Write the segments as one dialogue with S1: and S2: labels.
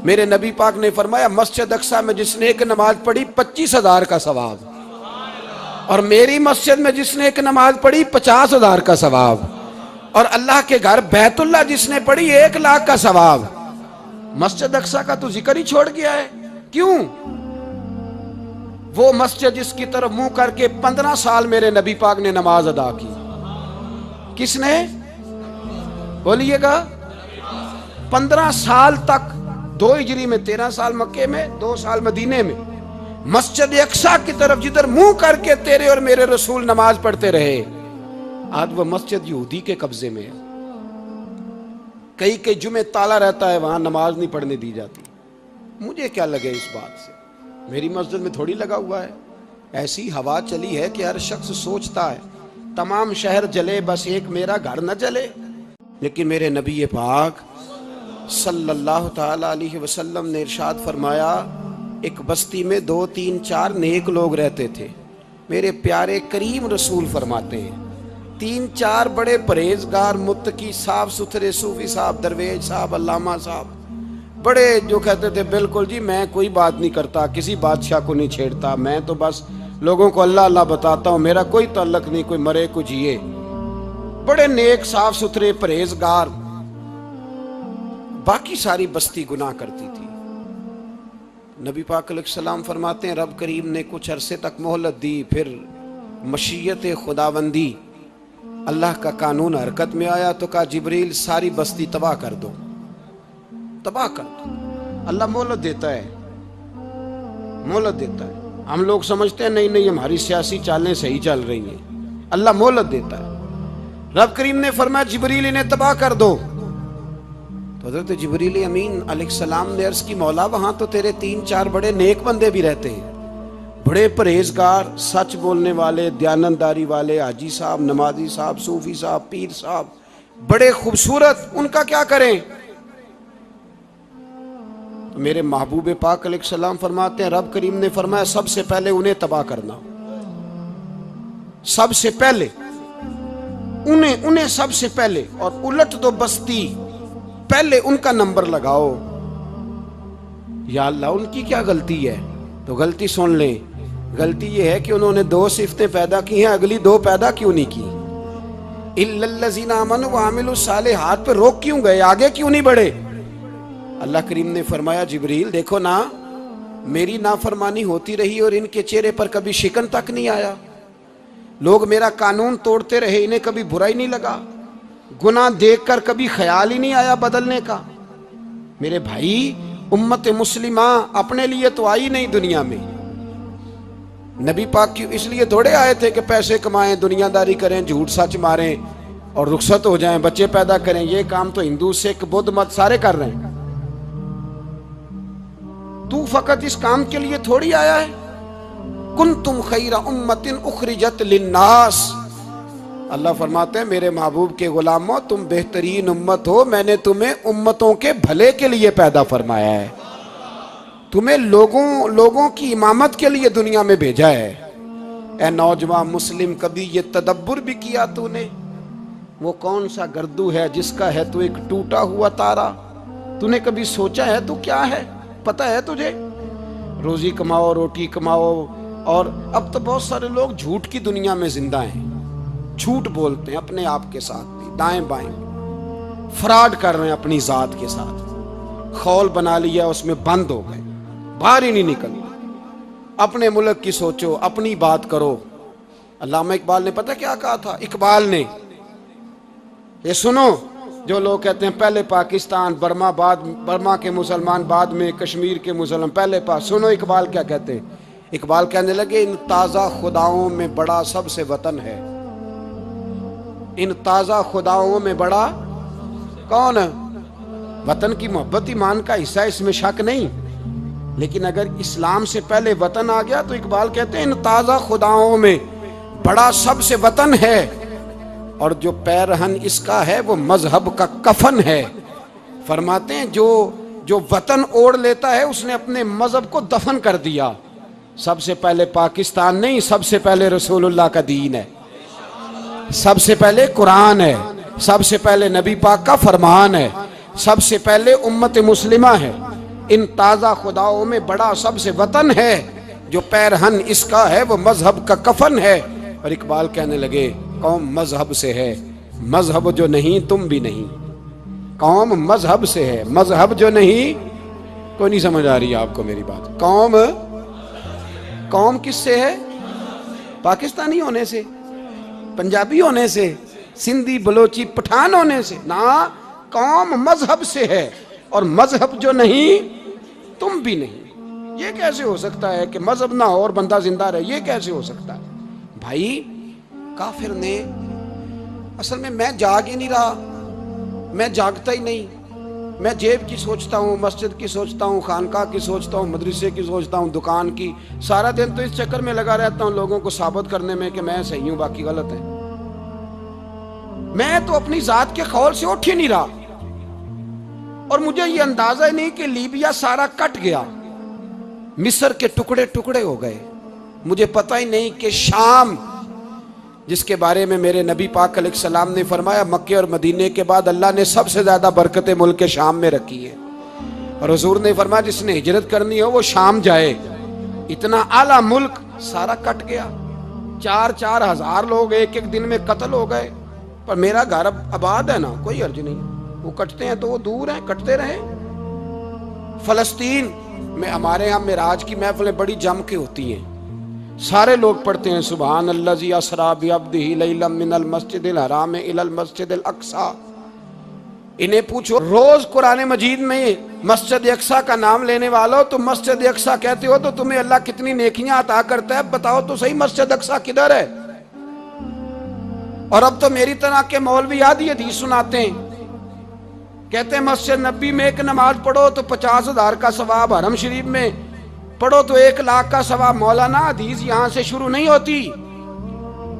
S1: میرے نبی پاک نے فرمایا مسجد اقصی میں جس نے ایک نماز پڑھی 25,000 کا ثواب، اور میری مسجد میں جس نے ایک نماز پڑھی 50,000 کا ثواب، اور اللہ کے گھر بیت اللہ جس نے پڑھی 1,00,000 کا ثواب۔ مسجد اقصی کا تو ذکر ہی چھوڑ گیا ہے، کیوں؟ وہ مسجد جس کی طرف منہ کر کے 15 سال میرے نبی پاک نے نماز ادا کی، کس نے؟ بولیے گا 15 سال تک، 2 ہجری میں 13 سال مکے میں، 2 سال مدینے میں، مسجد اقصی کی طرف جدھر منہ کر کے تیرے اور میرے رسول نماز پڑھتے رہے۔ آج وہ مسجد یہودی کے قبضے میں ہے، کئی جمعے تالا رہتا ہے، وہاں نماز نہیں پڑھنے دی جاتی۔ مجھے کیا لگے اس بات سے، میری مسجد میں تھوڑی لگا ہوا ہے۔ ایسی ہوا چلی ہے کہ ہر شخص سوچتا ہے تمام شہر جلے بس ایک میرا گھر نہ جلے، لیکن میرے نبی پاک صلی اللہ تعالی علیہ وسلم نے ارشاد فرمایا ایک بستی میں 2 3 4 نیک لوگ رہتے تھے۔ میرے پیارے کریم رسول فرماتے ہیں 3 4 بڑے پرہیزگار متقی صاف ستھرے صوفی صاحب، درویش صاحب، علامہ صاحب، بڑے جو کہتے تھے بالکل جی میں کوئی بات نہیں کرتا، کسی بادشاہ کو نہیں چھیڑتا، میں تو بس لوگوں کو اللہ اللہ بتاتا ہوں، میرا کوئی تعلق نہیں، کوئی مرے کوئی جیے، بڑے نیک صاف ستھرے پرہیزگار۔ باقی ساری بستی گناہ کرتی تھی۔ نبی پاک علیہ السلام فرماتے ہیں رب کریم نے کچھ عرصے تک مہلت دی، پھر مشیت خداوندی اللہ کا قانون حرکت میں آیا تو کہا جبریل ساری بستی تباہ کر دو، تباہ کر دو۔ اللہ مہلت دیتا ہے، مہلت دیتا ہے۔ ہم لوگ سمجھتے ہیں نہیں ہماری سیاسی چالیں صحیح چل رہی ہیں، اللہ مہلت دیتا ہے۔ رب کریم نے فرمایا جبریل انہیں تباہ کر دو، تو حضرت جبریل امین علیہ السلام نے عرض کی مولا وہاں تو تیرے 3 4 بڑے نیک بندے بھی رہتے ہیں، بڑے پرہیزگار، سچ بولنے والے، دیانتداری والے، حاجی صاحب، نمازی صاحب، صوفی صاحب، پیر صاحب، بڑے خوبصورت، ان کا کیا کریں؟ تو میرے محبوب پاک علیہ السلام فرماتے ہیں رب کریم نے فرمایا سب سے پہلے انہیں تباہ کرنا، سب سے پہلے انہیں سب سے پہلے، اور الٹ دو بستی، پہلے ان کا نمبر لگاؤ۔ یا اللہ ان کی کیا غلطی ہے؟ تو غلطی سن لیں، غلطی یہ ہے کہ انہوں نے 2 صفتیں پیدا کی ہیں، اگلی 2 پیدا کیوں نہیں کی؟ اِلَّا الَّذِينَ آمَنُوا وَعَمِلُوا الصَّالِحَاتِ پہ روک کیوں گئے، آگے کیوں نہیں بڑھے؟ اللہ کریم نے فرمایا جبریل دیکھو نا، میری نافرمانی ہوتی رہی اور ان کے چہرے پر کبھی شکن تک نہیں آیا، لوگ میرا قانون توڑتے رہے، انہیں کبھی برا ہی نہیں لگا، گناہ دیکھ کر کبھی خیال ہی نہیں آیا بدلنے کا۔ میرے بھائی امت مسلمہ اپنے لیے تو آئی نہیں دنیا میں، نبی پاک کی اس لیے تھوڑے آئے تھے کہ پیسے کمائیں، دنیا داری کریں، جھوٹ سچ ماریں اور رخصت ہو جائیں، بچے پیدا کریں۔ یہ کام تو ہندو سکھ بدھ مت سارے کر رہے ہیں، تو فقط اس کام کے لیے تھوڑی آیا ہے۔ کنتم خیر امت اخرجت للناس، اللہ فرماتے ہیں میرے محبوب کے غلاموں تم بہترین امت ہو، میں نے تمہیں امتوں کے بھلے کے لیے پیدا فرمایا ہے، تمہیں لوگوں کی امامت کے لیے دنیا میں بھیجا ہے۔ اے نوجوان مسلم کبھی یہ تدبر بھی کیا تو نے، وہ کون سا گردو ہے جس کا ہے تو ایک ٹوٹا ہوا تارا؟ تو نے کبھی سوچا ہے تو کیا ہے؟ پتہ ہے تجھے؟ روزی کماؤ، روٹی کماؤ، اور اب تو بہت سارے لوگ جھوٹ کی دنیا میں زندہ ہیں، جھوٹ بولتے ہیں اپنے آپ کے ساتھ بھی، دائیں بائیں فراڈ کر رہے ہیں اپنی ذات کے ساتھ، خول بنا لیا اس میں بند ہو گئے، باہر ہی نہیں نکل۔ اپنے ملک کی سوچو، اپنی بات کرو۔ علامہ اقبال نے پتہ کیا کہا تھا؟ اقبال نے، یہ سنو جو لوگ کہتے ہیں پہلے پاکستان، برما کے مسلمان بعد میں، کشمیر کے مسلمان پہلے سنو اقبال کیا کہتے ہیں۔ اقبال کہنے لگے ان تازہ خداؤں میں بڑا سب سے وطن ہے، ان تازہ خداؤں میں بڑا کون ہے؟ وطن کی محبت ایمان کا حصہ، اس میں شک نہیں، لیکن اگر اسلام سے پہلے وطن آ گیا تو اقبال کہتے ہیں ان تازہ خداؤں میں بڑا سب سے وطن ہے، اور جو پیرہن اس کا ہے وہ مذہب کا کفن ہے۔ فرماتے ہیں جو وطن اوڑھ لیتا ہے اس نے اپنے مذہب کو دفن کر دیا۔ سب سے پہلے پاکستان نہیں، سب سے پہلے رسول اللہ کا دین ہے، سب سے پہلے قرآن ہے، سب سے پہلے نبی پاک کا فرمان ہے، سب سے پہلے امت مسلمہ ہے۔ ان تازہ خداؤں میں بڑا سب سے وطن ہے، جو پیرہن اس کا ہے وہ مذہب کا کفن ہے۔ اور اقبال کہنے لگے قوم مذہب سے ہے، مذہب جو نہیں تم بھی نہیں۔ قوم مذہب سے ہے، مذہب جو نہیں، کوئی نہیں سمجھ آ رہی آپ کو میری بات؟ قوم کس سے ہے؟ پاکستانی ہونے سے، پنجابی ہونے سے، سندھی بلوچی پٹھان ہونے سے؟ نہ، قوم مذہب سے ہے، اور مذہب جو نہیں تم بھی نہیں۔ یہ کیسے ہو سکتا ہے کہ مذہب نہ ہو اور بندہ زندہ رہے؟ یہ کیسے ہو سکتا ہے بھائی؟ کافر نے اصل میں جاگ ہی نہیں رہا، میں جاگتا ہی نہیں، میں جیب کی سوچتا ہوں، مسجد کی سوچتا ہوں، خانقاہ کی سوچتا ہوں، مدرسے کی سوچتا ہوں، دکان کی، سارا دن تو اس چکر میں لگا رہتا ہوں لوگوں کو ثابت کرنے میں کہ میں صحیح ہوں باقی غلط ہیں۔ میں تو اپنی ذات کے خول سے اٹھ ہی نہیں رہا، اور مجھے یہ اندازہ ہی نہیں کہ لیبیا سارا کٹ گیا، مصر کے ٹکڑے ٹکڑے ہو گئے، مجھے پتہ ہی نہیں کہ شام، جس کے بارے میں میرے نبی پاک علیہ السلام نے فرمایا مکے اور مدینے کے بعد اللہ نے سب سے زیادہ برکتیں ملک شام میں رکھی ہے، اور حضور نے فرمایا جس نے ہجرت کرنی ہو وہ شام جائے۔ اتنا اعلیٰ ملک سارا کٹ گیا، 4,000 ہزار لوگ ایک ایک دن میں قتل ہو گئے، پر میرا گھر آباد ہے نا، کوئی حرج نہیں، وہ کٹتے ہیں تو وہ دور ہیں، کٹتے رہیں۔ فلسطین میں ہمارے ہاں معراج کی محفلیں بڑی جم کے ہوتی ہیں، سارے لوگ پڑھتے ہیں سبحان الذی اسریٰ بعبدہ لیلا من المسجد الحرام الی المسجد الاقصی۔ انہیں پوچھو روز قرآن مجید میں مسجد اقصی کا نام لینے والوں، تم مسجد اقصی کہتے ہو تو تمہیں اللہ کتنی نیکیاں عطا کرتا ہے، بتاؤ تو صحیح مسجد اقصی کدھر ہے؟ اور اب تو میری طرح کے مولوی آدھی حدیث سناتے ہیں، کہتے ہیں مسجد نبی میں ایک نماز پڑھو تو 50,000 کا ثواب، حرم شریف میں پڑھو تو 1,00,000 کا ثواب۔ مولانا حدیث یہاں سے شروع نہیں ہوتی،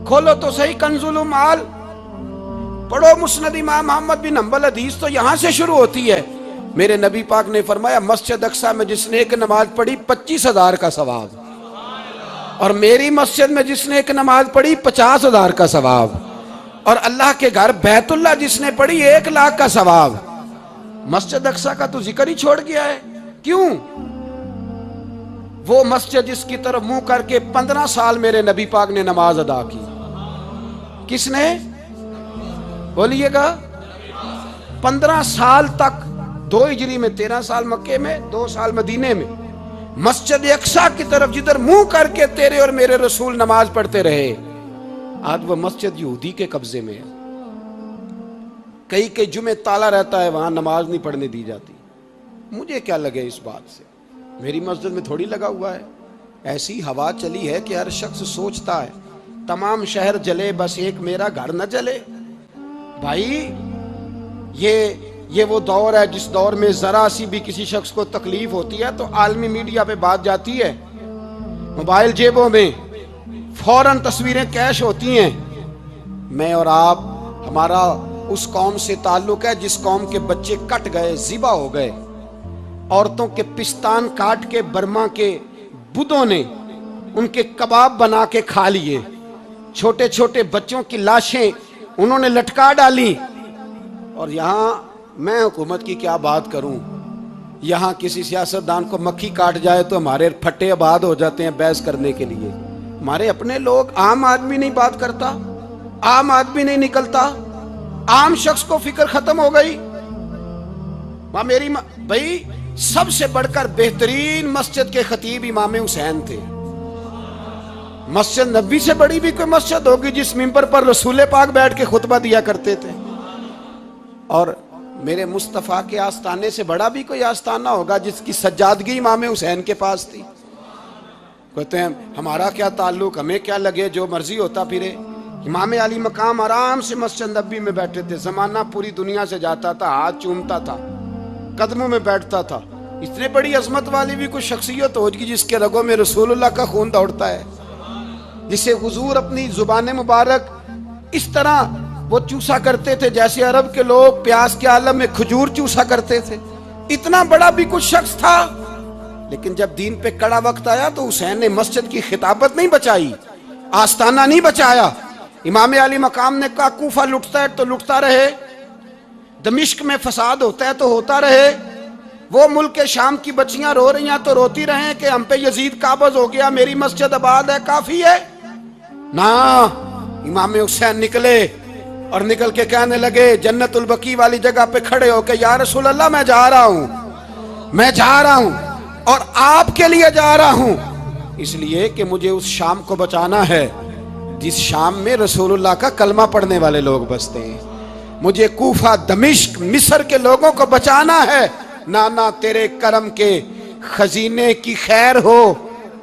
S1: کھولو تو صحیح کنز المعال، پڑھو مسند امام محمد بن حنبل، حدیث تو یہاں سے شروع ہوتی ہے۔ میرے نبی پاک نے فرمایا مسجد اقصی میں جس نے ایک نماز پڑھی 25,000 کا ثواب، اور میری مسجد میں جس نے ایک نماز پڑھی 50,000 کا ثواب، اور اللہ کے گھر بیت اللہ جس نے پڑھی 1,00,000 کا ثواب۔ مسجد اقصی کا تو ذکر ہی چھوڑ گیا ہے، کیوں؟ وہ مسجد جس کی طرف منہ کر کے 15 سال میرے نبی پاک نے نماز ادا کی، کس نے؟ بولیے گا 15 سال تک، 2 ہجری میں 13 سال مکے میں، 2 سال مدینے میں، مسجد اقصی کی طرف جدھر منہ کر کے تیرے اور میرے رسول نماز پڑھتے رہے۔ آج وہ مسجد یہودی کے قبضے میں ہے، کئی جمعے تالا رہتا ہے، وہاں نماز نہیں پڑھنے دی جاتی۔ مجھے کیا لگے اس بات سے؟ میری مسجد میں تھوڑی لگا ہوا ہے۔ ایسی ہوا چلی ہے کہ ہر شخص سوچتا ہے تمام شہر جلے بس ایک میرا گھر نہ جلے۔ بھائی یہ وہ دور ہے جس دور میں ذرا سی بھی کسی شخص کو تکلیف ہوتی ہے تو عالمی میڈیا پہ بات جاتی ہے، موبائل جیبوں میں فوراً تصویریں کیش ہوتی ہیں۔ میں اور آپ، ہمارا اس قوم سے تعلق ہے جس قوم کے بچے کٹ گئے، ذبح ہو گئے، عورتوں کے پستان کاٹ کے برما کے بدھوں نے ان کے کباب بنا کے کھا لیے، چھوٹے چھوٹے بچوں کی لاشیں انہوں نے لٹکا ڈالی۔ اور یہاں میں حکومت کی کیا بات کروں، یہاں کسی سیاستدان کو مکھی کاٹ جائے تو ہمارے پھٹے آباد ہو جاتے ہیں بحث کرنے کے لیے۔ ہمارے اپنے لوگ، عام آدمی نہیں بات کرتا، عام آدمی نہیں نکلتا، عام شخص کو فکر ختم ہو گئی۔ میری بھائی سب سے بڑھ کر بہترین مسجد کے خطیب امام حسین تھے۔ مسجد نبی سے بڑی بھی کوئی مسجد ہوگی جس ممبر پر رسول پاک بیٹھ کے خطبہ دیا کرتے تھے؟ اور میرے مصطفیٰ کے آستانے سے بڑا بھی کوئی آستانہ ہوگا جس کی سجادگی امام حسین کے پاس تھی؟ کہتے ہیں ہمارا کیا تعلق، ہمیں کیا لگے، جو مرضی ہوتا پھرے۔ امام علی مقام آرام سے مسجد نبی میں بیٹھے تھے، زمانہ پوری دنیا سے جاتا تھا، ہاتھ چومتا تھا، قدموں میں بیٹھتا تھا۔ اتنے بڑی عظمت والی بھی کوئی شخصیت ہوگی جس کے رگوں میں رسول اللہ کا خون دوڑتا ہے، جسے حضور اپنی زبان مبارک اس طرح وہ چوسا کرتے تھے جیسے عرب کے لوگ پیاس کے عالم میں کھجور چوسا کرتے تھے۔ اتنا بڑا بھی کچھ شخص تھا، لیکن جب دین پہ کڑا وقت آیا تو حسین نے مسجد کی خطابت نہیں بچائی، آستانہ نہیں بچایا۔ امام علی مقام نے کہا کوفہ لٹتا ہے تو لٹتا رہے، دمشق میں فساد ہوتا ہے تو ہوتا رہے، وہ ملک شام کی بچیاں رو رہی ہیں تو روتی رہیں کہ ہم پہ یزید قابض ہو گیا، میری مسجد آباد ہے، کافی ہے؟ نا، امام حسین نکلے اور نکل کے کہنے لگے جنت البقیع والی جگہ پہ کھڑے ہو کے، یا رسول اللہ میں جا رہا ہوں، میں جا رہا ہوں اور آپ کے لیے جا رہا ہوں، اس لیے کہ مجھے اس شام کو بچانا ہے جس شام میں رسول اللہ کا کلمہ پڑھنے والے لوگ بستے ہیں، مجھے کوفہ، دمشق، مصر کے لوگوں کو بچانا ہے، نانا تیرے کرم کے خزینے کی خیر ہو،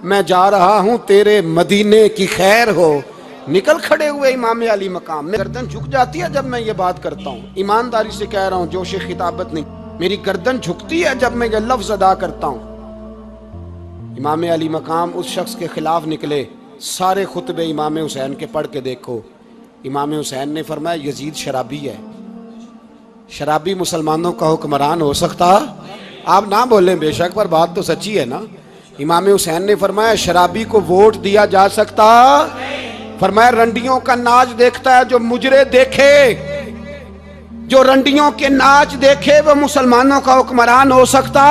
S1: میں جا رہا ہوں تیرے مدینے کی خیر ہو۔ نکل کھڑے ہوئے امام علی مقام میں، گردن جھک جاتی ہے جب میں یہ بات کرتا ہوں، ایمانداری سے کہہ رہا ہوں، جوش خطابت نہیں، میری گردن جھکتی ہے جب میں یہ لفظ ادا کرتا ہوں۔ امام علی مقام اس شخص کے خلاف نکلے، سارے خطبے امام حسین کے پڑھ کے دیکھو، امام حسین نے فرمایا یزید شرابی ہے، شرابی مسلمانوں کا حکمران ہو سکتا؟ آپ نہ بولیں بے شک، پر بات تو سچی ہے نا۔ امام حسین نے فرمایا شرابی کو ووٹ دیا جا سکتا؟ فرمایا رنڈیوں کا ناچ دیکھتا ہے جو مجرے دیکھے، جو رنڈیوں کے ناچ دیکھے وہ مسلمانوں کا حکمران ہو سکتا؟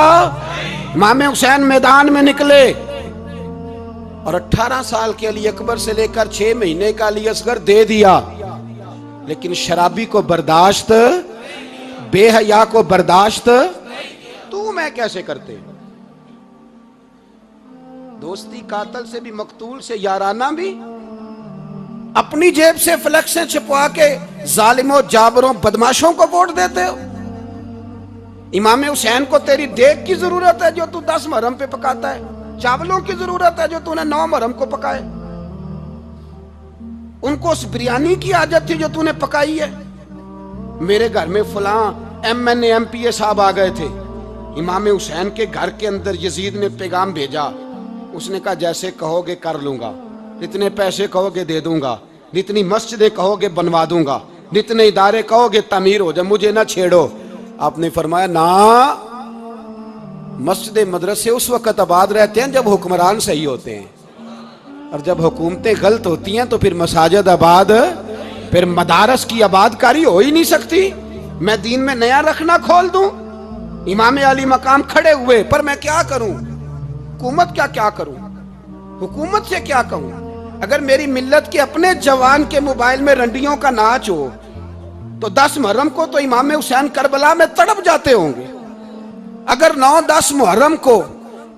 S1: امام حسین میدان میں نکلے اور 18 سال کے علی اکبر سے لے کر 6 مہینے کا علی اصغر دے دیا، لیکن شرابی کو برداشت، بے حیا کو برداشت تو میں کیسے کرتے؟ دوستی قاتل سے بھی، مقتول سے یارانہ بھی، اپنی جیب سے فلیکسیں چھپوا کے ظالموں، جابروں، بدماشوں کو ووٹ دیتے ہو۔ امام حسین کو تیری دیگ کی ضرورت ہے جو تو 10 محرم پہ پکاتا ہے، چاولوں کی ضرورت ہے جو تو نے 9 محرم کو پکائے، ان کو اس بریانی کی حاجت تھی جو تو نے پکائی ہے۔ میرے گھر میں فلاں M N A M P A صاحب آ گئے تھے، امام حسین کے گھر کے اندر یزید نے پیغام بھیجا، اس نے کہا جیسے کہو گے کر لوں گا، جتنے پیسے کہو گے دے دوں گا، جتنی مسجدیں کہو گے بنوا دوں گا، جتنے ادارے کہو گے تعمیر ہو جائے، مجھے نہ چھیڑو۔ آپ نے فرمایا نا، مسجد مدرسے اس وقت آباد رہتے ہیں جب حکمران صحیح ہوتے ہیں، اور جب حکومتیں غلط ہوتی ہیں تو پھر مساجد آباد، پھر مدارس کی آباد کاری ہو ہی نہیں سکتی۔ میں دین میں نیا رکھنا کھول دوں؟ امام علی مقام کھڑے ہوئے، پر میں کیا کروں؟ حکومت کیا کروں؟ حکومت سے کیا کہوں؟ اگر میری ملت کے اپنے جوان کے موبائل میں رنڈیوں کا ناچ ہو تو 10 محرم کو تو امام حسین کربلا میں تڑپ جاتے ہوں گے۔ اگر 9-10 محرم کو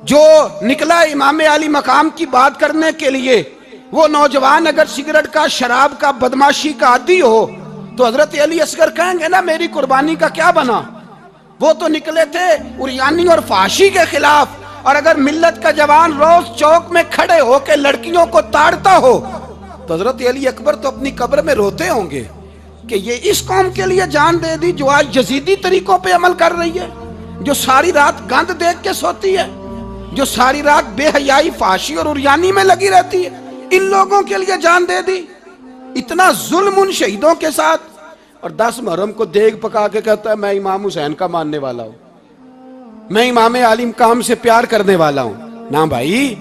S1: جو نکلا امام علی مقام کی بات کرنے کے لیے، وہ نوجوان اگر سگریٹ کا، شراب کا، بدماشی کا عادی ہو تو حضرت علی اصغر کہیں گے نا میری قربانی کا کیا بنا؟ وہ تو نکلے تھے عریانی اور فحاشی کے خلاف، اور اگر ملت کا جوان روز چوک میں کھڑے ہو کے لڑکیوں کو تاڑتا ہو تو حضرت علی اکبر تو اپنی قبر میں روتے ہوں گے کہ یہ اس قوم کے لیے جان دے دی جو آج یزیدی طریقوں پہ عمل کر رہی ہے، جو ساری رات گند دیکھ کے سوتی ہے، جو ساری رات بے حیائی، فحاشی اور عریانی میں لگی رہتی ہے، ان لوگوں کے لیے جان دے دی۔ اتنا ظلم ان شہیدوں کے ساتھ، اور 10 محرم کو دیگ پکا کے کہتا ہے میں امام حسین کا ماننے والا ہوں، میں امام علی مقام سے پیار کرنے والا ہوں۔ نہ بھائی،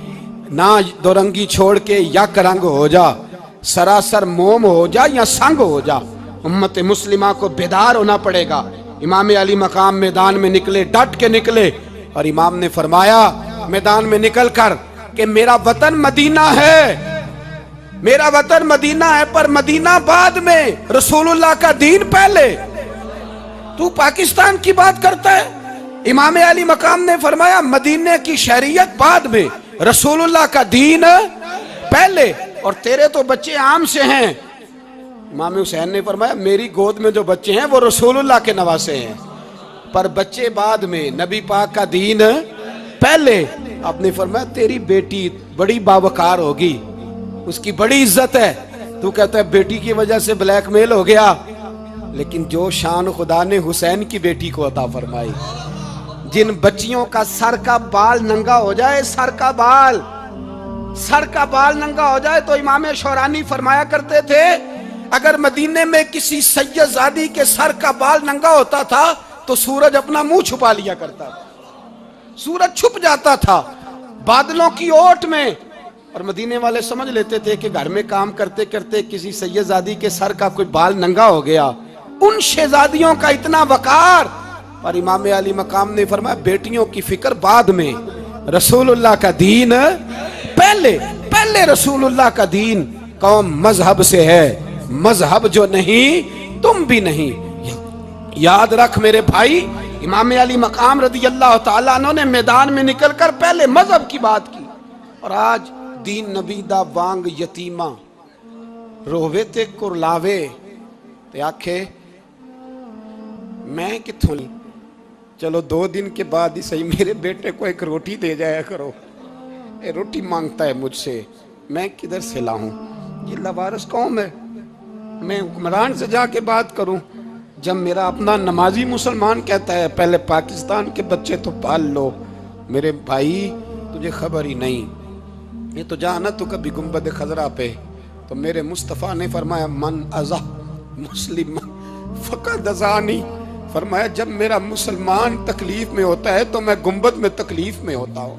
S1: نہ دو رنگی چھوڑ کے یک رنگ ہو جا، سراسر موم ہو جا یا سنگ ہو جا، امت مسلمہ کو بیدار ہونا پڑے گا۔ امام علی مقام میدان میں نکلے، ڈٹ کے نکلے، اور امام نے فرمایا میدان میں نکل کر کہ میرا وطن مدینہ ہے، میرا وطن مدینہ ہے، پر مدینہ بعد میں، رسول اللہ کا دین پہلے۔ تو پاکستان کی بات کرتا ہے؟ امام علی مقام نے فرمایا مدینے کی شہریت بعد میں، رسول اللہ کا دین پہلے، اور تیرے تو بچے عام سے ہیں۔ امام حسین نے فرمایا میری گود میں جو بچے ہیں وہ رسول اللہ کے نواسے ہیں، پر بچے بعد میں، نبی پاک کا دین پہلے۔ آپ نے فرمایا تیری بیٹی بڑی باوقار ہوگی، اس کی بڑی عزت ہے، تو کہتا ہے بیٹی کی وجہ سے بلیک میل ہو گیا، لیکن جو شان خدا نے حسین کی بیٹی کو عطا فرمائی، جن بچیوں کا سر کا بال ننگا ہو جائے، سر کا بال ننگا ہو جائے، تو امام شورانی فرمایا کرتے تھے اگر مدینے میں کسی سید زادی کے سر کا بال ننگا ہوتا تھا تو سورج اپنا منہ چھپا لیا کرتا تھا، سورج چھپ جاتا تھا بادلوں کی اوٹ میں، اور مدینے والے سمجھ لیتے تھے کہ گھر میں کام کرتے کرتے کسی سید زادی کے سر کا کوئی بال ننگا ہو گیا۔ ان شہزادیوں کا اتنا وقار پر امام علی مقام نے فرمایا بیٹیوں کی فکر بعد میں، رسول اللہ کا دین پہلے رسول اللہ کا دین۔ قوم مذہب سے ہے، مذہب جو نہیں تم بھی نہیں۔ یاد رکھ میرے بھائی، امام علی مقام رضی اللہ تعالیٰ عنہ نے میدان میں نکل کر پہلے مذہب کی بات کی، اور آج دین نبی دا وانگ یتیمہ رووے تے کرلاوے تے آکھے میں کتھوں لی، چلو 2 دن کے بعد ہی صحیح میرے بیٹے کو ایک روٹی دے جایا کرو، اے روٹی مانگتا ہے مجھ سے، میں کدھر سے لاؤں؟ یہ لوارث قوم ہے، میں حکمران سے جا کے بات کروں؟ جب میرا اپنا نمازی مسلمان کہتا ہے پہلے پاکستان کے بچے تو پال لو، میرے بھائی تجھے خبر ہی نہیں، یہ تو جانا تو کبھی گنبد خضرا پہ، تو میرے مصطفیٰ نے فرمایا من ازہ مسلم فقد ازانی، فرمایا جب میرا مسلمان تکلیف میں ہوتا ہے تو میں گنبد میں تکلیف میں ہوتا ہوں،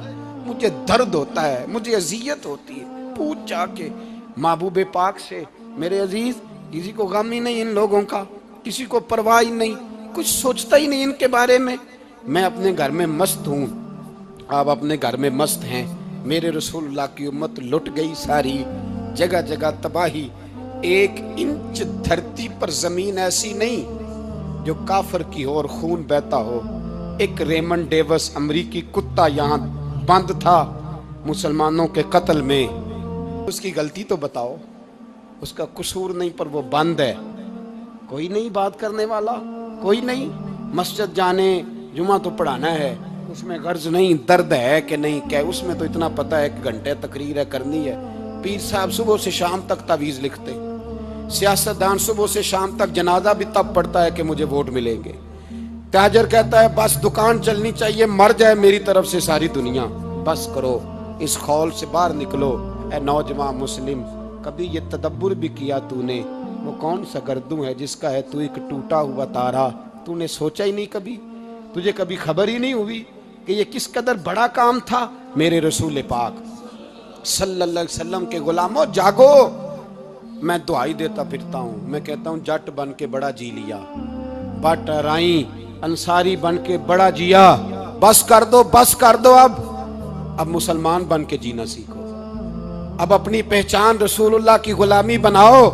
S1: مجھے درد ہوتا ہے، مجھے اذیت ہوتی ہے۔ پوچھ جا کے محبوب پاک سے، میرے عزیز کسی کو غم ہی نہیں ان لوگوں کا، کسی کو پرواہ ہی نہیں، کچھ سوچتا ہی نہیں ان کے بارے میں۔ میں اپنے گھر میں مست ہوں، آپ اپنے گھر میں مست ہیں، میرے رسول اللہ کی امت لٹ گئی ساری، جگہ جگہ تباہی، 1 انچ دھرتی پر زمین ایسی نہیں جو کافر کی ہو اور خون بہتا ہو۔ ایک ریمنڈ ڈیوس امریکی کتا یہاں بند تھا مسلمانوں کے قتل میں، اس کی غلطی تو بتاؤ، اس کا قصور نہیں پر وہ بند ہے، کوئی نہیں بات کرنے والا، کوئی نہیں۔ مسجد جانے جمعہ تو پڑھانا ہے، اس میں غرض نہیں درد ہے کہ نہیں کہ اس میں تو اتنا پتہ ہے 1 گھنٹے تقریر ہے کرنی ہے۔ پیر صاحب صبح سے شام تک تعویذ لکھتے، سیاستدان صبح سے شام تک جنازہ بھی تب پڑھتا ہے کہ مجھے ووٹ ملیں گے۔ تاجر کہتا ہے بس دکان چلنی چاہیے، مر جائے میری طرف سے ساری دنیا، بس کرو اس خول سے باہر نکلو۔ اے نوجوان مسلم، کبھی یہ تدبر بھی کیا تو نے وہ کون سا گردوں ہے جس کا ہے تو ایک ٹوٹا ہوا تارا؟ تو نے سوچا ہی نہیں کبھی، تجھے کبھی خبر ہی نہیں ہوئی کہ یہ کس قدر بڑا کام تھا؟ میرے رسول پاک صلی اللہ علیہ وسلم کے غلاموں جاگو۔ میں دعائی دیتا پھرتا ہوں، میں کہتا ہوں جٹ بن کے بڑا جی لیا، بٹ رائیں انصاری بن کے بڑا جیا، بس کر دو اب مسلمان بن کے جینا سیکھو، اب اپنی پہچان رسول اللہ کی غلامی بناؤ،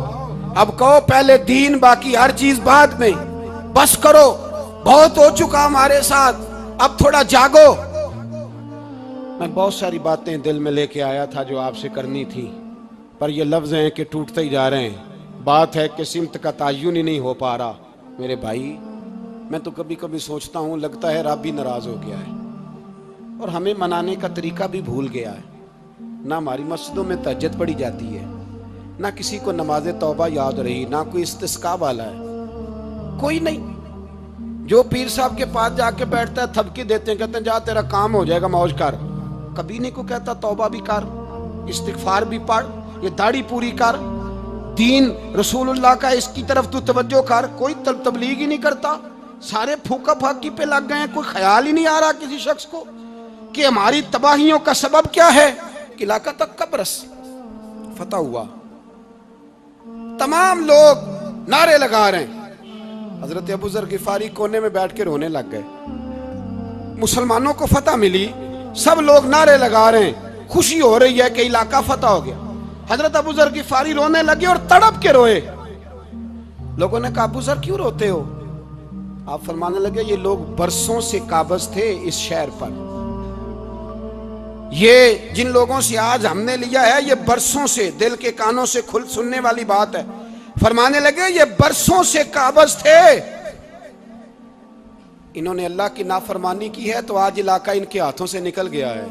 S1: اب کہو پہلے دین باقی ہر چیز بعد میں، بس کرو بہت ہو چکا ہمارے ساتھ، اب تھوڑا جاگو۔ میں بہت ساری باتیں دل میں لے کے آیا تھا جو آپ سے کرنی تھی، پر یہ لفظ ہیں کہ ٹوٹتے ہی جا رہے ہیں، بات ہے کہ سمت کا تعین ہی نہیں ہو پا رہا۔ میرے بھائی میں تو کبھی کبھی سوچتا ہوں لگتا ہے رب بھی ناراض ہو گیا ہے اور ہمیں منانے کا طریقہ بھی بھول گیا ہے، نہ ہماری مسجدوں میں تہجد پڑھی جاتی ہے، نہ کسی کو نماز توبہ یاد رہی، نہ کوئی استسقاء والا ہے، کوئی نہیں۔ جو پیر صاحب کے پاس جا کے بیٹھتا ہے تھپکی دیتے ہیں، کہتے ہیں جا تیرا کام ہو جائے گا موج کر، کبھی نہیں کو کہتا توبہ بھی کر، استغفار بھی پڑھ، یہ داڑھی پوری کر، دین رسول اللہ کا اس کی طرف تو توجہ کر۔ کوئی تبلیغ ہی نہیں کرتا، سارے پھوکا پھاکی پہ لگ گئے ہیں، کوئی خیال ہی نہیں آ رہا کسی شخص کو کہ ہماری تباہیوں کا سبب کیا ہے۔ علاقہ تک قبرص فتح ہوا، تمام لوگ نعرے لگا رہے ہیں، حضرت ابو ذر غفاری کونے میں بیٹھ کے رونے لگ گئے۔ مسلمانوں کو فتح ملی، سب لوگ نعرے لگا رہے ہیں، خوشی ہو رہی ہے کہ علاقہ فتح ہو گیا۔ حضرت ابو ذر غفاری رونے لگے اور تڑپ کے روئے۔ لوگوں نے کہا ابو ذر کیوں روتے ہو؟ آپ فرمانے لگے یہ لوگ برسوں سے قابض تھے اس شہر پر، یہ جن لوگوں سے آج ہم نے لیا ہے یہ برسوں سے، دل کے کانوں سے کھل سننے والی بات ہے، فرمانے لگے یہ برسوں سے قابض تھے، انہوں نے اللہ کی نافرمانی کی ہے تو آج علاقہ ان کے ہاتھوں سے نکل گیا ہے۔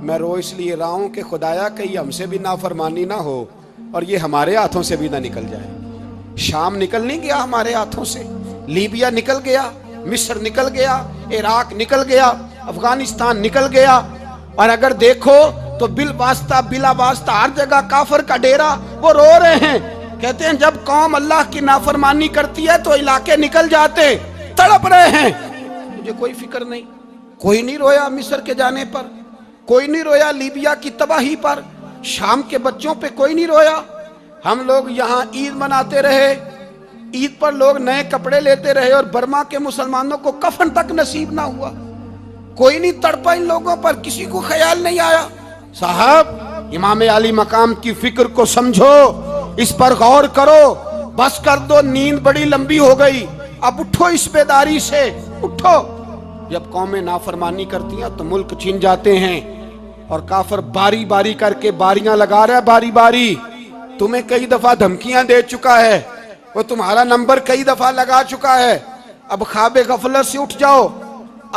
S1: میں رو اس لیے رہا ہوں کہ خدایا کہیں ہم سے بھی نافرمانی نہ ہو اور یہ ہمارے ہاتھوں سے بھی نہ نکل جائے۔ شام نکل نہیں گیا ہمارے ہاتھوں سے، لیبیا نکل گیا، مصر نکل گیا، عراق نکل گیا، افغانستان نکل گیا، اور اگر دیکھو تو بلا واسطہ ہر جگہ کافر کا ڈیرا، وہ رو رہے ہیں، کہتے ہیں جب قوم اللہ کی نافرمانی کرتی ہے تو علاقے نکل جاتے، تڑپ رہے ہیں۔ مجھے کوئی فکر نہیں، کوئی نہیں رویا مصر کے جانے پر، کوئی نہیں رویا لیبیا کی تباہی پر، شام کے بچوں پہ کوئی نہیں رویا۔ ہم لوگ یہاں عید مناتے رہے، عید پر لوگ نئے کپڑے لیتے رہے اور برما کے مسلمانوں کو کفن تک نصیب نہ ہوا. کوئی نہیں تڑپا ان لوگوں پر, کسی کو خیال نہیں آیا. صاحب امام علی مقام کی فکر کو سمجھو, اس پر غور کرو, بس کر دو, نیند بڑی لمبی ہو گئی, اب اٹھو اس بیداری سے, اٹھو. جب قومیں نافرمانی کرتی ہیں تو ملک چھن جاتے ہیں, اور کافر باری باری کر کے باریاں لگا رہا ہے, باری باری. تمہیں کئی دفعہ دھمکیاں دے چکا ہے, وہ تمہارا نمبر کئی دفعہ لگا چکا ہے. اب خواب غفلت سے اٹھ جاؤ,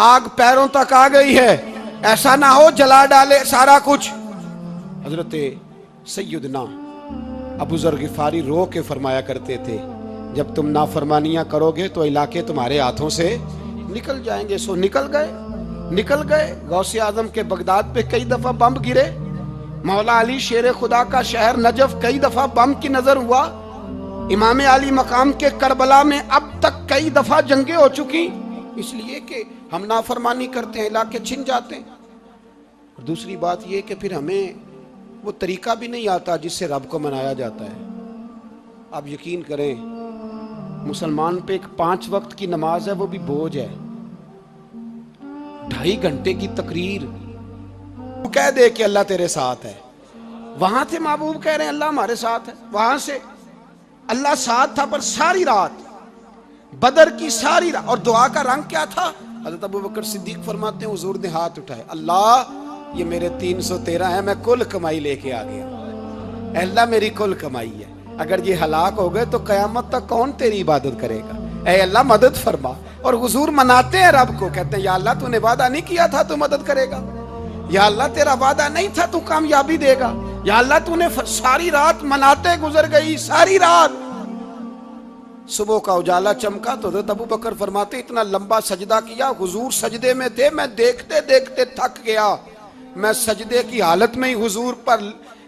S1: آگ پیروں تک آ گئی ہے, ایسا نہ ہو جلا ڈالے سارا کچھ. حضرت سیدنا ابو ذر غفاری رو کے فرمایا کرتے تھے, جب تم نافرمانیاں کرو گے تو علاقے تمہارے ہاتھوں سے نکل جائیں گے. سو نکل گئے. غوث اعظم کے بغداد پہ کئی دفعہ بم گرے, مولا علی شیر خدا کا شہر نجف کئی دفعہ بم کی نظر ہوا, امام علی مقام کے کربلا میں اب تک کئی دفعہ جنگیں ہو چکی, اس لیے کہ ہم نافرمانی کرتے ہیں, علاقے چھن جاتے ہیں. اور دوسری بات یہ کہ پھر ہمیں وہ طریقہ بھی نہیں آتا جس سے رب کو منایا جاتا ہے. آپ یقین کریں, مسلمان پہ ایک 5 وقت کی نماز ہے, وہ بھی بوجھ ہے. 2.5 گھنٹے کی تقریر, کہہ دے کہ اللہ تیرے ساتھ ہے. وہاں تھے محبوب کہہ رہے ہیں اللہ ہمارے ساتھ ہے, وہاں سے اللہ ساتھ تھا, پر ساری رات بدر کی ساری رات. اور دعا کا رنگ کیا تھا؟ حضرت ابوبکر صدیق فرماتے ہیں حضور نے ہاتھ اٹھائے, اللہ یہ میرے 313 ہیں, میں کل کمائی لے کے آ گیا. اے اللہ میری کل کمائی ہے, اگر یہ ہلاک ہو گئے تو قیامت تک کون تیری عبادت کرے گا, اے اللہ مدد فرما. اور حضور مناتے ہیں رب کو, کہتے ہیں یا اللہ تو نے وعدہ نہیں کیا تھا تو مدد کرے گا, یا اللہ تیرا وعدہ نہیں تھا تو کامیابی دے گا, یا اللہ تو نے ساری رات مناتے گزر گئی, ساری رات. صبح کا اجالا چمکا تو حضرت ابوبکر فرماتے اتنا لمبا سجدہ کیا, حضور سجدے میں تھے, میں دیکھتے دیکھتے تھک گیا, میں سجدے کی حالت میں ہی حضور پر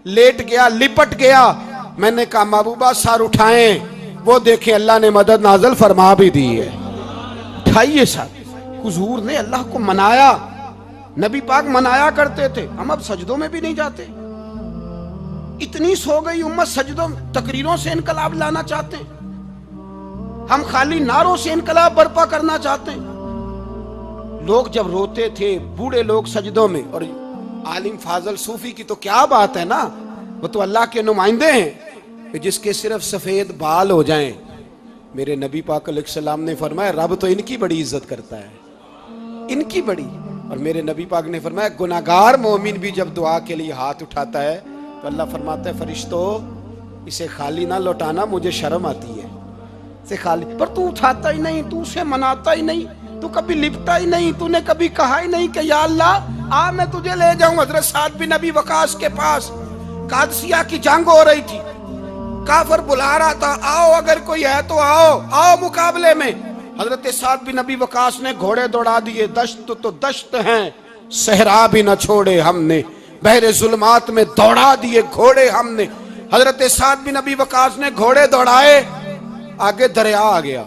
S1: لیٹ گیا, لپٹ گیا. میں نے کہا محبوبہ سر اٹھائیں, وہ دیکھیں اللہ نے مدد نازل فرما بھی دی ہے. اٹھائیے سر. حضور نے اللہ کو منایا, نبی پاک منایا کرتے تھے, ہم اب سجدوں میں بھی نہیں جاتے. اتنی سو گئی امت, سجدوں تقریروں سے انقلاب لانا چاہتے ہیں, ہم خالی نعروں سے انقلاب برپا کرنا چاہتے ہیں. لوگ جب روتے تھے بوڑھے لوگ سجدوں میں, اور عالم فاضل صوفی کی تو کیا بات ہے نا, وہ تو اللہ کے نمائندے ہیں کہ جس کے صرف سفید بال ہو جائیں. میرے نبی پاک علیہ السلام نے فرمایا رب تو ان کی بڑی عزت کرتا ہے, ان کی بڑی. اور میرے نبی پاک نے فرمایا گناہگار مومن بھی جب دعا کے لیے ہاتھ اٹھاتا ہے تو اللہ فرماتا ہے فرشتوں اسے خالی نہ لوٹانا, مجھے شرم آتی ہے اسے خالی. پر تو اٹھاتا ہی نہیں, تو اسے مناتا ہی نہیں, تو کبھی لپٹا ہی نہیں, تو نے کبھی کہا ہی نہیں کہ یا اللہ آ میں تجھے لے جاؤں. حضرت سعد بن ابی وقاص کے پاس قادسیہ کی جنگ ہو رہی تھی, کافر بلا رہا تھا آؤ اگر کوئی ہے تو آؤ, آؤ مقابلے میں. حضرت سعد بن ابی وقاص نے گھوڑے دوڑا دیے, دشت تو دشت ہیں صحرا بھی نہ چھوڑے ہم نے, بحر ظلمات میں دوڑا دیے گھوڑے ہم نے. حضرت سعد بن ابی وقاص نے گھوڑے دوڑائے, آگے دریا آ گیا,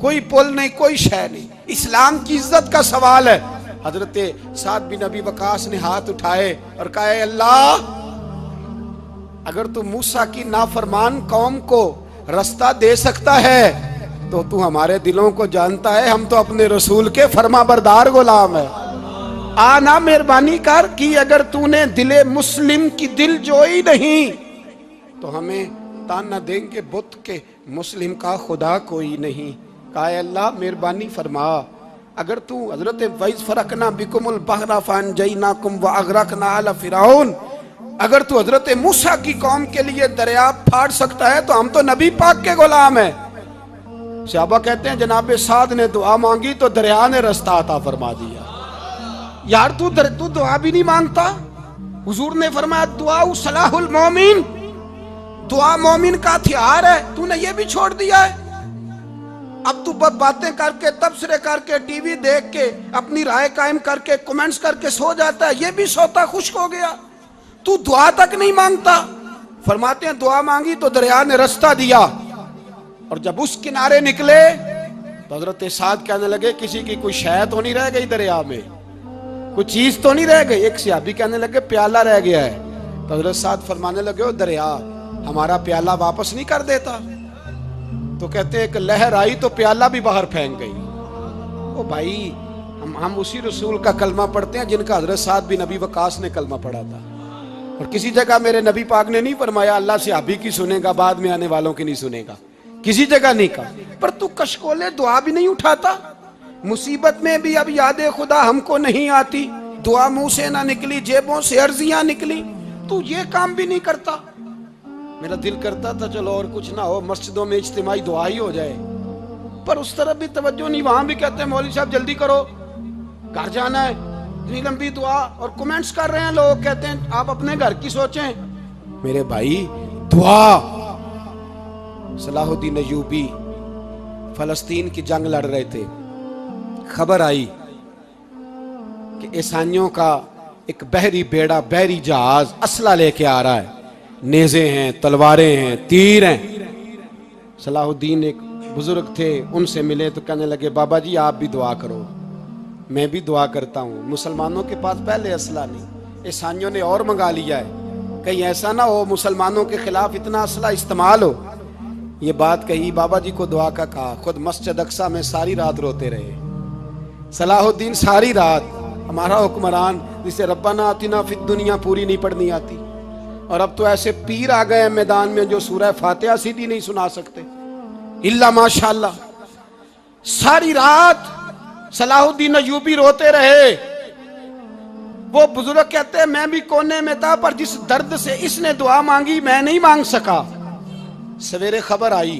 S1: کوئی پل نہیں, کوئی شے نہیں. اسلام کی عزت کا سوال ہے. حضرت سعد بن ابی وقاص نے ہاتھ اٹھائے اور کہا اے اللہ اگر تو موسیٰ کی نافرمان قوم کو رستہ دے سکتا ہے تو تو ہمارے دلوں کو جانتا ہے, ہم تو اپنے رسول کے فرما بردار غلام ہیں. آنا مہربانی کر کی, اگر تو نے دل مسلم کی دل جوئی نہیں تو ہمیں تانا دیں گے بت کے مسلم کا خدا کوئی نہیں. کہا اے اللہ مہربانی فرما, اگر تو حضرت وَإِذْ فَرَقْنَا بِكُمُ الْبَحْرَ فَأَنْجَيْنَاكُمْ وَأَغْرَقْنَا آلَ فِرْعَوْنَ, اگر تو حضرت موسیٰ کی قوم کے لیے دریا پھاڑ سکتا ہے تو ہم تو نبی پاک کے غلام ہیں. صحابہ کہتے ہیں جناب سعد نے دعا مانگی تو دریا نے رستہ عطا فرما دیا. یار تو دعا بھی نہیں مانگتا. حضور نے فرمایا دعا صلاح المومن, دعا مومن کا ہتھیار ہے, تو نے یہ بھی چھوڑ دیا ہے. اب تو باتیں کر کے, تبصرے کر کے, ٹی وی دیکھ کے, اپنی رائے قائم کر کے, کمنٹس کر کے سو جاتا ہے, یہ بھی سوتا خشک ہو گیا. تو دعا تک نہیں مانگتا. فرماتے ہیں دعا مانگی تو دریا نے رستہ دیا, اور جب اس کنارے نکلے تو حضرت سعد کہنے لگے کسی کی کوئی شے تو نہیں رہ گئی دریا میں, کوئی چیز تو نہیں رہ گئی. ایک صحابی کہنے لگے پیالہ رہ گیا ہے. تو حضرت سعد فرمانے لگے او دریا ہمارا پیالہ واپس نہیں کر دیتا, تو کہتے ہیں کہ لہر آئی تو پیالہ بھی باہر پھینک گئی. او بھائی ہم اسی رسول کا کلمہ پڑھتے ہیں جن کا حضرت سعد بن ابی وقاص نے کلمہ پڑھا تھا. اور کسی جگہ میرے نبی پاک نے نہیں فرمایا اللہ صحابی کی سنے گا بعد میں آنے والوں کی نہیں سنے گا, کسی جگہ نہیں کہا. پر تو کشکولے دعا بھی نہیں اٹھاتا, مصیبت میں بھی اب یاد خدا ہم کو نہیں آتی, دعا منہ سے نہ نکلی, جیبوں سے عرضیاں نکلی, تو یہ کام بھی نہیں کرتا. میرا دل کرتا تھا چلو اور کچھ نہ ہو, مسجدوں میں اجتماعی دعا ہی ہو جائے, پر اس طرف بھی توجہ نہیں. وہاں بھی کہتے ہیں مولوی صاحب جلدی کرو گھر جانا ہے, اتنی لمبی دعا, اور کمنٹس کر رہے ہیں لوگ, کہتے ہیں آپ اپنے گھر کی سوچیں. میرے بھائی دعا. صلاح الدین ایوبی فلسطین کی جنگ لڑ رہے تھے, خبر آئی کہ عیسائیوں کا ایک بحری بیڑا, بحری جہاز اسلحہ لے کے آ رہا ہے, نیزے ہیں, تلواریں ہیں, تیر ہیں. صلاح الدین ایک بزرگ تھے, ان سے ملے تو کہنے لگے بابا جی آپ بھی دعا کرو. میں بھی دعا کرتا ہوں. مسلمانوں کے پاس پہلے اسلحہ نہیں, عیسائیوں نے اور منگا لیا ہے, کہیں ایسا نہ ہو مسلمانوں کے خلاف اتنا اسلحہ استعمال ہو. یہ بات کہی, بابا جی کو دعا کا کہا, خود مسجد اقصیٰ میں ساری رات روتے رہے. صلاح الدین ساری رات, ہمارا حکمران جسے ربنا آتنا فی الدنیا پوری نہیں پڑھنی آتی, اور اب تو ایسے پیر آ گئے ہیں میدان میں جو سورہ فاتحہ سیدھی نہیں سنا سکتے الا ماشاءاللہ. ساری رات صلاح الدین ایوبی روتے رہے. وہ بزرگ کہتے ہیں میں بھی کونے میں تھا, پر جس درد سے اس نے دعا مانگی میں نہیں مانگ سکا. سویرے خبر آئی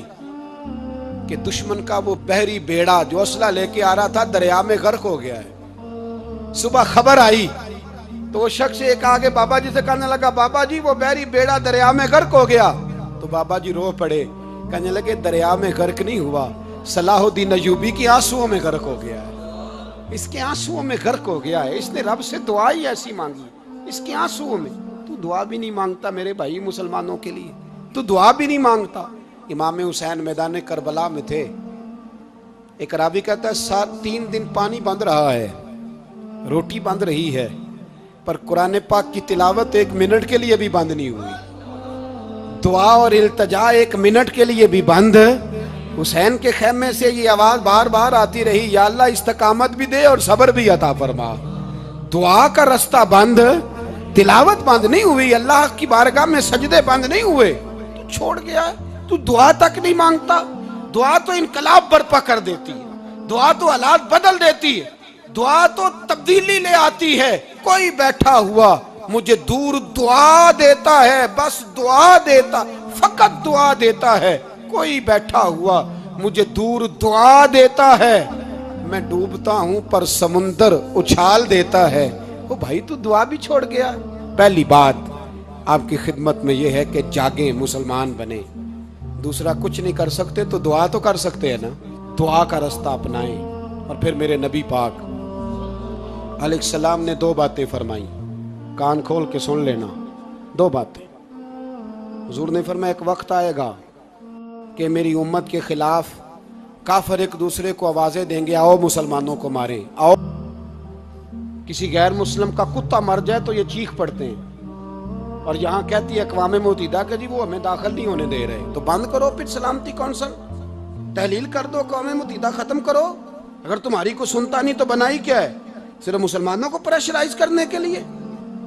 S1: کہ دشمن کا وہ بحری بیڑا جو اسلحہ لے کے آ رہا تھا دریا میں غرق ہو گیا ہے. صبح خبر آئی تو وہ شخص ایک آگے بابا جی سے کہنے لگا بابا جی وہ بحری بیڑا دریا میں غرق ہو گیا. تو بابا جی رو پڑے, کہنے لگے دریا میں غرق نہیں ہوا, صلاح الدین ایوبی کی آنسوؤں میں غرق ہو گیا ہے. اس کے آنسوؤں میں غرق ہو گیا ہے, اس نے رب سے دعا ہی ایسی مانگی, اس کے آنسوؤں میں. تو دعا بھی نہیں مانگتا میرے بھائی مسلمانوں کے لیے, تو دعا بھی نہیں مانگتا. امام حسین میدان کربلا میں تھے, ایک راوی کہتا ہے 3 دن پانی بند رہا ہے, روٹی بند رہی ہے, پر قرآن پاک کی تلاوت 1 منٹ کے لیے بھی بند نہیں ہوئی, دعا اور التجا 1 منٹ کے لیے بھی بند. حسین کے خیمے سے یہ آواز بار بار آتی رہی, یا اللہ استقامت بھی دے اور صبر بھی عطا فرما. دعا کا رستہ بند, تلاوت بند نہیں ہوئی, اللہ کی بارگاہ میں سجدے بند نہیں ہوئے, تو چھوڑ گیا ہے. تو دعا تک نہیں مانگتا. دعا تو انقلاب برپا کر دیتی ہے, دعا تو حالات بدل دیتی ہے, دعا تو تبدیلی لے آتی ہے. کوئی بیٹھا ہوا مجھے دور دعا دیتا ہے, بس دعا دیتا, فقط دعا دیتا ہے. کوئی بیٹھا ہوا مجھے دور دعا دیتا ہے, میں ڈوبتا ہوں پر سمندر اچھال دیتا ہے. وہ بھائی تو دعا بھی چھوڑ گیا. پہلی بات آپ کی خدمت میں یہ ہے کہ جاگیں, مسلمان بنیں. دوسرا کچھ نہیں کر سکتے تو دعا تو کر سکتے ہیں نا, دعا کا رستہ اپنائیں. اور پھر میرے نبی پاک علیہ السلام نے 2 باتیں فرمائی, کان کھول کے سن لینا. 2 باتیں حضور نے فرمایا ایک وقت آئے گا کہ میری امت کے خلاف کافر ایک دوسرے کو آوازیں دیں گے, آؤ مسلمانوں کو ماریں, آؤ. کسی غیر مسلم کا کتا مر جائے تو یہ چیخ پڑتے ہیں, اور یہاں کہتی ہے اقوام متحدہ کہ جی وہ ہمیں داخل نہیں ہونے دے رہے. تو بند کرو پھر سلامتی کونسل, تحلیل کر دو, اقوام متحدہ ختم کرو. اگر تمہاری کو سنتا نہیں تو بنائی کیا ہے, صرف مسلمانوں کو پریشرائز کرنے کے لیے.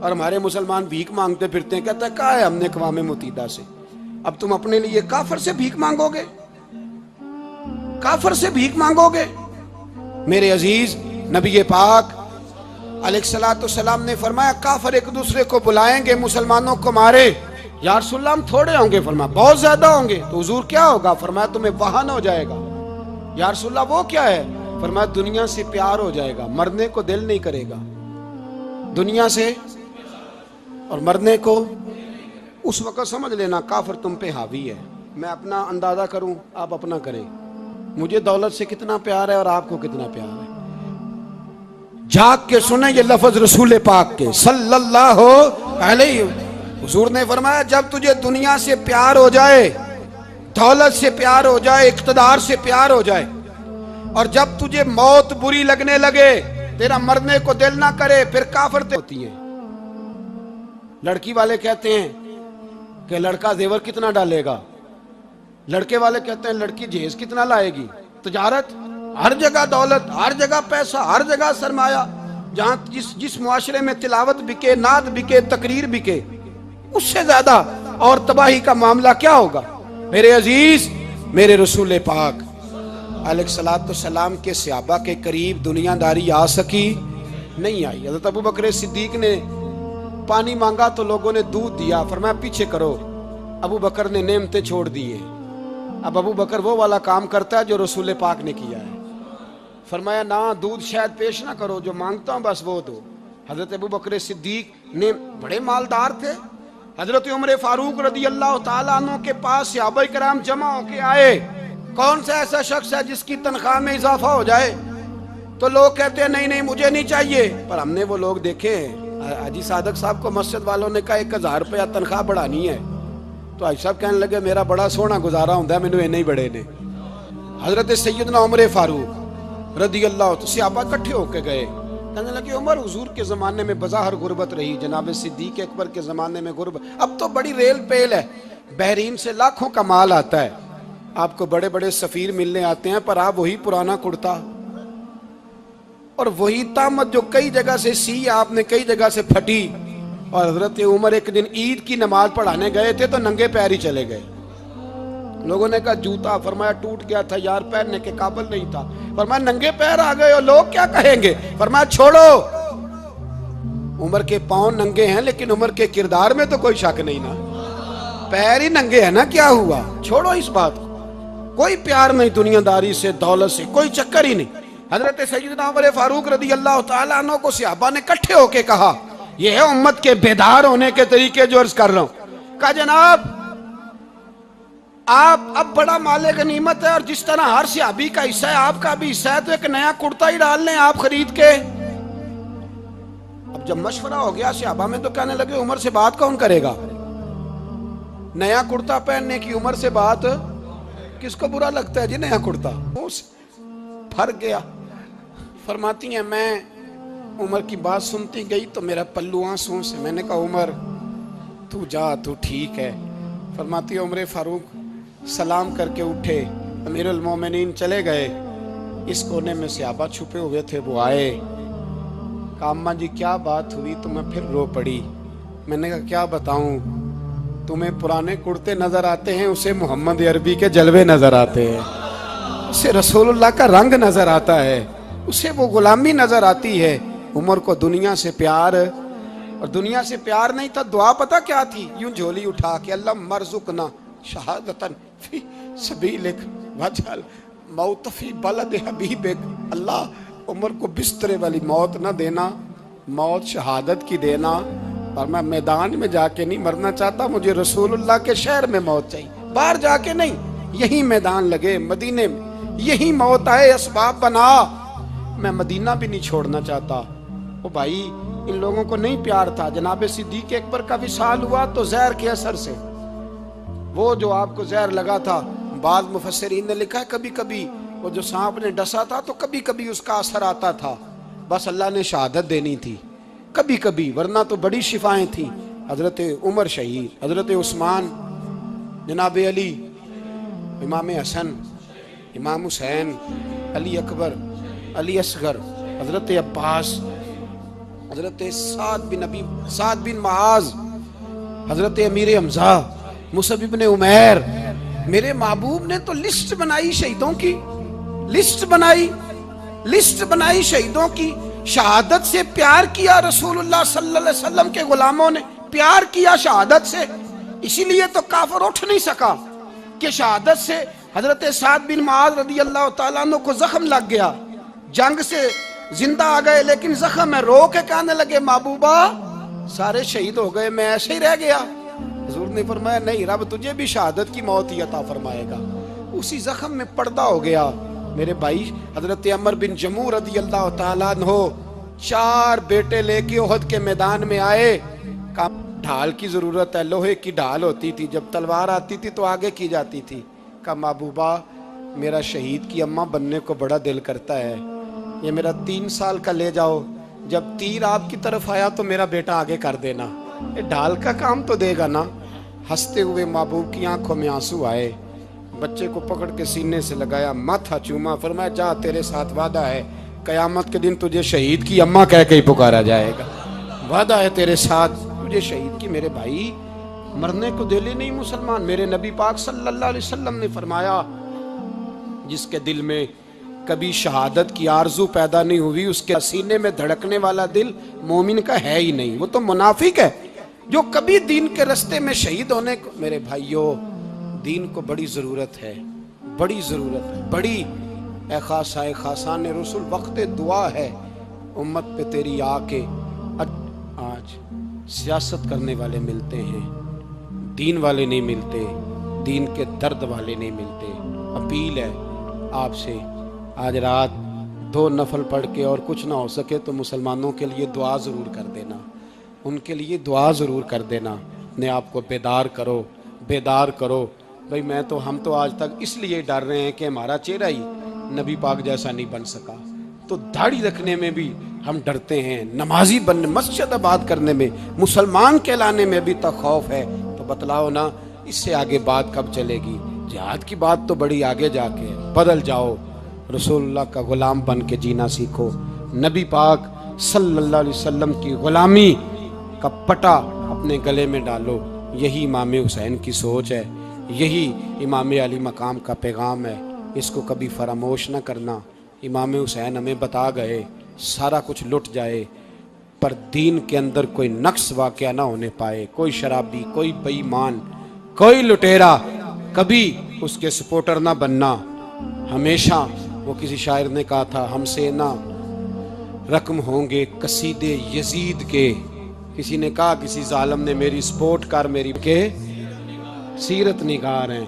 S1: اور ہمارے مسلمان بھیک مانگتے پھرتے ہیں, کہتا ہے کہا ہے ہم نے اقوام متحدہ سے. اب تم اپنے لیے کافر سے بھیک مانگو گے, کافر سے بھیک مانگو گے. میرے عزیز نبی پاک علیہ السلام نے فرمایا کافر ایک دوسرے کو بلائیں گے مسلمانوں کو مارے. یا رسول اللہ ہم تھوڑے ہوں گے, فرمایا بہت زیادہ ہوں گے. تو حضور کیا ہوگا, فرمایا تمہیں وہن ہو جائے گا. یا رسول اللہ وہ کیا ہے, فرمایا دنیا سے پیار ہو جائے گا, مرنے کو دل نہیں کرے گا. دنیا سے اور مرنے کو. اس وقت سمجھ لینا کافر تم پہ حاوی ہے. میں اپنا اندازہ کروں, آپ اپنا کریں. مجھے دولت سے کتنا پیار ہے اور آپ کو کتنا پیار ہے. جاگ کے سنیں یہ لفظ رسول پاک کے صلی اللہ علیہ. حضور نے فرمایا جب تجھے دنیا سے پیار ہو جائے, دولت سے پیار ہو جائے, اقتدار سے پیار ہو جائے, اور جب تجھے موت بری لگنے لگے, تیرا مرنے کو دل نہ کرے, پھر کافر ہوتی ہیں. لڑکی والے کہتے ہیں کہ لڑکا زیور کتنا ڈالے گا, لڑکے والے کہتے ہیں لڑکی جہیز کتنا لائے گی؟ تجارت، ہر جگہ دولت، ہر جگہ پیسہ، ہر جگہ سرمایہ. جہاں جس معاشرے میں تلاوت بکے، نعت بکے، تقریر بکے، اس سے زیادہ اور تباہی کا معاملہ کیا ہوگا؟ میرے عزیز، میرے رسول پاک علیہ الصلوۃ والسلام کے صحابہ کے قریب دنیا داری آ سکی نہیں آئی. حضرت ابو بکر صدیق نے پانی مانگا تو لوگوں نے دودھ دیا، فرمایا پیچھے کرو. ابو بکر نے نعمتیں چھوڑ دیے. اب ابو بکر وہ والا کام کرتا ہے جو رسول پاک نے کیا ہے. فرمایا نہ دودھ شاید پیش نہ کرو، جو مانگتا ہوں بس وہ دو. حضرت ابو بکر صدیق نے بڑے مالدار تھے. حضرت عمر فاروق رضی اللہ تعالیٰ عنہ کے پاس صحابہ کرام جمع ہو کے آئے. کون سا ایسا شخص ہے جس کی تنخواہ میں اضافہ ہو جائے؟ تو لوگ کہتے ہیں نہیں نہیں مجھے نہیں چاہیے. پر ہم نے وہ لوگ دیکھے ہیں. حاجی صادق صاحب کو مسجد والوں نے کہا 1000 روپیہ تنخواہ بڑھانی ہے، تو حاج صاحب کہنے لگے میرا بڑا سونا گزارا ہوتا ہے، مینوں یہ نہیں بڑے نے. حضرت سیدنا عمر فاروق رضی اللہ عنہ صحابہ اکٹھے ہو کے گئے. کہنے لگے عمر حضور کے زمانے میں بظاہر غربت رہی، جناب صدیق اکبر کے زمانے میں غربت، اب تو بڑی ریل پیل ہے، بحرین سے لاکھوں کا مال آتا ہے، آپ کو بڑے بڑے سفیر ملنے آتے ہیں، پر آپ وہی پرانا کرتا اور وہی طامت جو کئی جگہ سے سی آپ نے کئی جگہ سے پھٹی. اور حضرت عمر ایک دن عید کی نماز پڑھانے گئے تھے تو ننگے پیر ہی چلے گئے. لوگوں نے کہا جوتا، فرمایا ٹوٹ گیا تھا یار، پہننے کے قابل نہیں تھا. فرمایا ننگے پیر آ گئے اور لوگ کیا کہیں گے؟ فرمایا چھوڑو، عمر کے پاؤں ننگے ہیں لیکن عمر کے کردار میں تو کوئی شک نہیں نا، پیر ہی ننگے ہیں نا، کیا ہوا؟ چھوڑو اس بات کو. کوئی پیار نہیں دنیا داری سے، دولت سے، کوئی چکر ہی نہیں. حضرت سیدنا عمر فاروق رضی اللہ تعالیٰ عنہ کو صحابہ نے اکٹھے ہو کے کہا، یہ ہے امت کے بیدار ہونے کے طریقے جو عرض کر رہا ہوں. کہا جناب آپ اب بڑا مال غنیمت ہے اور جس طرح ہر صحابی کا حصہ ہے آپ کا بھی حصہ ہے، تو ایک نیا کرتا ہی ڈال لیں آپ خرید کے. اب جب مشورہ ہو گیا صحابہ میں تو کہنے لگے عمر سے بات کون کرے گا؟ نیا کرتا پہننے کی عمر سے بات کس کو برا لگتا ہے جی؟ نیا کرتا پھر گیا. فرماتی ہیں میں عمر کی بات سنتی گئی تو میرا پلو آنسوں سے، میں نے کہا عمر تو جا، تو ٹھیک ہے. فرماتی عمر فاروق سلام کر کے اٹھے، امیر المومنین چلے گئے. اس کونے میں صحابہ چھپے ہوئے تھے، وہ آئے. کہا اماں جی کیا بات ہوئی؟ تو میں پھر رو پڑی. میں نے کہا کیا بتاؤں، تمہیں پرانے کرتے نظر آتے ہیں، اسے محمد عربی کے جلوے نظر آتے ہیں، اسے رسول اللہ کا رنگ نظر آتا ہے، اسے وہ غلامی نظر آتی ہے. عمر کو دنیا سے پیار، اور دنیا سے پیار نہیں تھا، دعا پتہ کیا تھی؟ یوں جھولی اٹھا کے اللہ مرزقنا شہادتن فی سبیلک وجعل موت فی بلد حبیبک. اللہ عمر کو بسترے والی موت نہ دینا، موت شہادت کی دینا. اور میں میدان میں جا کے نہیں مرنا چاہتا، مجھے رسول اللہ کے شہر میں موت چاہیے، باہر جا کے نہیں. یہی میدان لگے مدینے میں، یہی موت آئے، اسباب بنا. میں مدینہ بھی نہیں چھوڑنا چاہتا. او بھائی ان لوگوں کو نہیں پیار تھا. جناب صدیق اکبر کا وصال ہوا تو زہر کے اثر سے، وہ جو آپ کو زہر لگا تھا، بعض مفسرین نے لکھا ہے کبھی کبھی وہ جو سانپ نے ڈسا تھا تو کبھی کبھی اس کا اثر آتا تھا، بس اللہ نے شہادت دینی تھی کبھی کبھی، ورنہ تو بڑی شفائیں تھیں. حضرت عمر شہید، حضرت عثمان، جناب علی، امام حسن، امام حسین، علی اکبر، علی اصغر، حضرت عباس، حضرت سعد بن معاذ، حضرت امیر حمزہ، مصعب بن عمیر. میرے محبوب نے تو لسٹ بنائی شہیدوں کی، لسٹ بنائی شہیدوں کی. شہادت سے پیار کیا رسول اللہ صلی اللہ علیہ وسلم کے غلاموں نے، پیار کیا شہادت سے. اسی لیے تو کافر اٹھ نہیں سکا کہ شہادت سے حضرت سعد بن معاذ رضی اللہ تعالیٰ عنہ کو زخم لگ گیا، جنگ سے زندہ آ گئے لیکن زخم ہے، رو کے کہنے لگے محبوبہ سارے شہید ہو گئے، میں ایسے ہی رہ گیا. حضور نے فرمایا نہیں، رب تجھے بھی شہادت کی موت ہی عطا فرمائے گا. اسی زخم میں پردہ ہو گیا. میرے بھائی حضرت عمر بن جموح رضی اللہ تعالیٰ عنہ 4 بیٹے لے کے احد کے میدان میں آئے. ڈھال کی ضرورت ہے، لوہے کی ڈھال ہوتی تھی، جب تلوار آتی تھی تو آگے کی جاتی تھی. کہا محبوبہ میرا شہید کی اماں بننے کو بڑا دل کرتا ہے، یہ میرا 3 سال کا لے جاؤ، جب تیر آپ کی طرف آیا تو میرا بیٹا آگے کر دینا، یہ ڈھال کا کام تو دے گا نا. ہنستے ہوئے محبوب کی آنکھوں میں آنسو آئے بچے کو پکڑ کے سینے سے لگایا، ماتھا چوما، فرمایا جا تیرے ساتھ وعدہ ہے، قیامت کے دن تجھے شہید کی اماں کہہ کے ہی پکارا جائے گا، وعدہ ہے تیرے ساتھ تجھے شہید کی۔ میرے بھائی مرنے کو دل ہی نہیں مسلمان۔ میرے نبی پاک صلی اللہ علیہ وسلم نے فرمایا جس کے دل میں کبھی شہادت کی آرزو پیدا نہیں ہوئی، اس کے سینے میں دھڑکنے والا دل مومن کا ہے ہی نہیں، وہ تو منافق ہے۔ جو کبھی دین کے رستے میں شہید ہونے کو، میرے بھائیوں دین کو بڑی ضرورت ہے، بڑی ضرورت ہے، بڑی۔ اے خاصائے خاصان رسول وقت دعا ہے امت پہ تیری آ کے۔ آج سیاست کرنے والے ملتے ہیں، دین والے نہیں ملتے، دین کے درد والے نہیں ملتے۔ اپیل ہے آپ سے، آج رات 2 نفل پڑھ کے اور کچھ نہ ہو سکے تو مسلمانوں کے لیے دعا ضرور کر دینا، ان کے لیے دعا ضرور کر دینا، اپنے آپ کو بیدار کرو، بیدار کرو۔ بھئی ہم تو آج تک اس لیے ڈر رہے ہیں کہ ہمارا چہرہ ہی نبی پاک جیسا نہیں بن سکا، تو داڑھی رکھنے میں بھی ہم ڈرتے ہیں، نمازی بننے، مسجد آباد کرنے میں، مسلمان کہلانے میں بھی تک خوف ہے۔ تو بتلاؤ نا اس سے آگے بات کب چلے گی؟ جہاد کی بات تو بڑی آگے جا کے ہے۔ بدل جاؤ، رسول اللہ کا غلام بن کے جینا سیکھو، نبی پاک صلی اللہ علیہ وسلم کی غلامی کا پٹا اپنے گلے میں ڈالو۔ یہی امام حسین کی سوچ ہے، یہی امام علی مقام کا پیغام ہے، اس کو کبھی فراموش نہ کرنا۔ امام حسین ہمیں بتا گئے سارا کچھ لٹ جائے پر دین کے اندر کوئی نقص واقعہ نہ ہونے پائے، کوئی شرابی، کوئی بے ایمان، کوئی لٹیرا کبھی اس کے سپورٹر نہ بننا۔ ہمیشہ وہ کسی شاعر نے کہا تھا ہم سے نہ رقم ہوں گے قصیدے یزید کے، کسی نے کہا کسی ظالم نے میری سپورٹ کر، میری کے سیرت نگار ہیں۔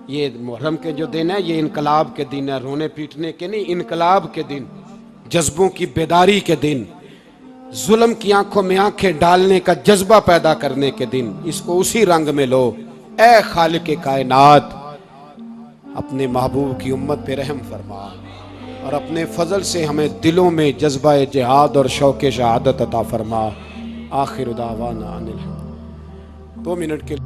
S1: یہ محرم کے جو دن ہے یہ انقلاب کے دن ہے، رونے پیٹنے کے نہیں، انقلاب کے دن، جذبوں کی بیداری کے دن، ظلم کی آنکھوں میں آنکھیں ڈالنے کا جذبہ پیدا کرنے کے دن۔ اس کو اسی رنگ میں لو۔ اے خالق کائنات اپنے محبوب کی امت پہ رحم فرما اور اپنے فضل سے ہمیں دلوں میں جذبہ جہاد اور شوق شہادت عطا فرما۔ آخر دعوانا ان الحمد۔ 2 منٹ کے